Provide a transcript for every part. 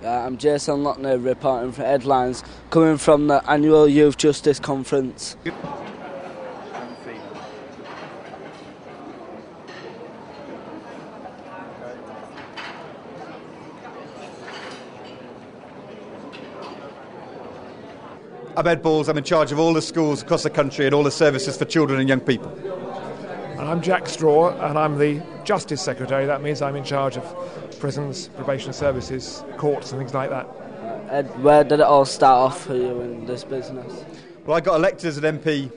I'm Jason Lockner reporting for Headlines, coming from the annual Youth Justice Conference. I'm Ed Balls. I'm in charge of all the schools across the country and all the services for children and young people. And I'm Jack Straw, and I'm the Justice Secretary. That means I'm in charge of prisons, probation services, courts and things like that. Ed, where did it all start off for you in this business? Well, I got elected as an MP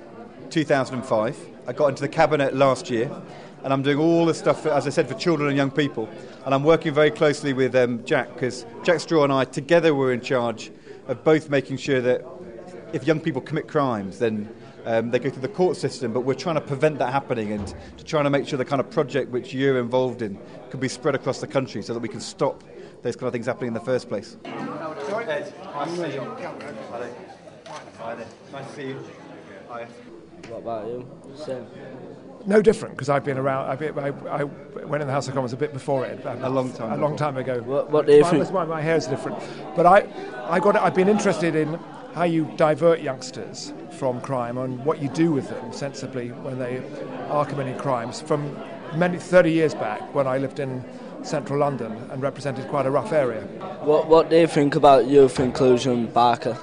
2005. I got into the Cabinet last year, and I'm doing all the stuff, as I said, for children and young people. And I'm working very closely with Jack, because Jack Straw and I together were in charge of both making sure that if young people commit crimes, then they go through the court system, but we're trying to prevent that happening and to trying to make sure the kind of project which you're involved in can be spread across the country so that we can stop those kind of things happening in the first place. Ed, nice to see you. Nice to see you. Hi. What about you? Same. No different, because I've been around. I went in the House of Commons a bit before Ed. A long time ago. What do you think? My hair's different. But I've been interested in how you divert youngsters from crime and what you do with them sensibly when they are committing crimes. From 30 years back, when I lived in central London and represented quite a rough area. What do you think about youth inclusion, Barker?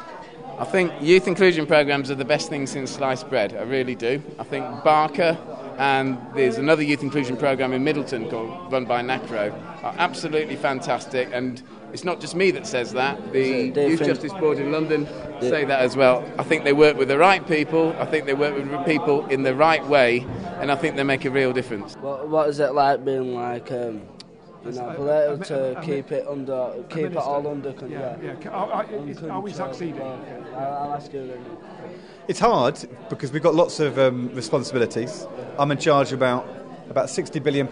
I think youth inclusion programmes are the best thing since sliced bread. I really do. I think Barker and there's another youth inclusion programme in Middleton run by NACRO are absolutely fantastic, and it's not just me that says that. The Youth Justice Board in London say that as well. I think they work with the right people, I think they work with people in the right way, and I think they make a real difference. What is it like being political to keep it all under control? Yeah. Are we succeeding? I'll ask you then. It's hard because we've got lots of responsibilities. I'm in charge of about £60 billion,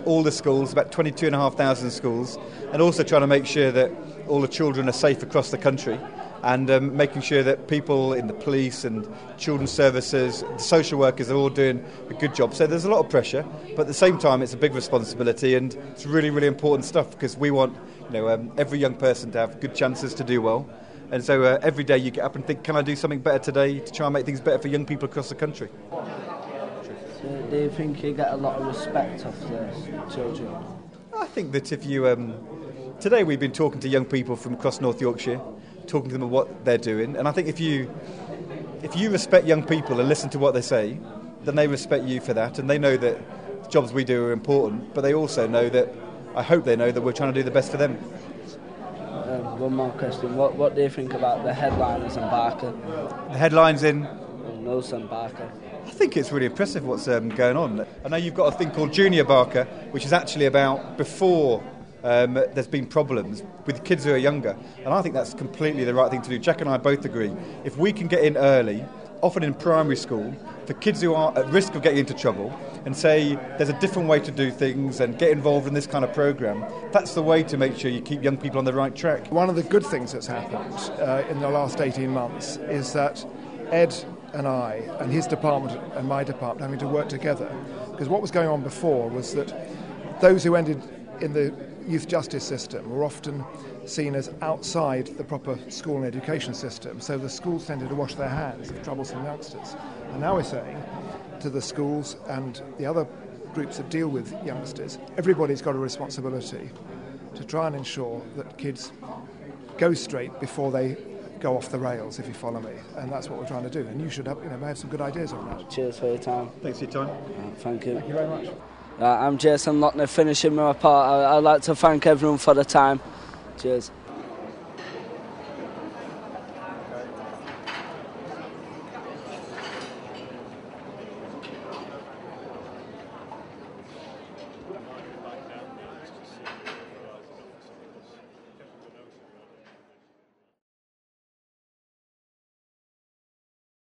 all the schools, about 22,500 schools, and also trying to make sure that all the children are safe across the country, and making sure that people in the police and children's services, the social workers are all doing a good job. So there's a lot of pressure, but at the same time it's a big responsibility, and it's really, really important stuff because we want every young person to have good chances to do well. And so every day you get up and think, can I do something better today to try and make things better for young people across the country? So do you think you get a lot of respect off the children? I think that if you... today we've been talking to young people from across North Yorkshire, talking to them about what they're doing, and I think if you respect young people and listen to what they say, then they respect you for that, and they know that the jobs we do are important, but they also know that, I hope they know that we're trying to do the best for them. One more question. What do you think about the headliners and Barker? The headlines in? Nelson Barker. I think it's really impressive what's going on. I know you've got a thing called Junior Barker, which is actually about before there's been problems with kids who are younger, and I think that's completely the right thing to do. Jack and I both agree. If we can get in early, often in primary school, for kids who are at risk of getting into trouble, and say there's a different way to do things and get involved in this kind of programme, that's the way to make sure you keep young people on the right track. One of the good things that's happened in the last 18 months is that Ed and I and his department and my department having to work together, because what was going on before was that those who ended in the youth justice system were often seen as outside the proper school and education system, so the schools tended to wash their hands of troublesome youngsters. And now we're saying to the schools and the other groups that deal with youngsters, everybody's got a responsibility to try and ensure that kids go straight before they go off the rails, if you follow me, and that's what we're trying to do. And you should have some good ideas on that. Cheers for your time. Thanks for your time. Thank you. Thank you very much. I'm Jason Lockner, finishing my report. I'd like to thank everyone for the time. Cheers.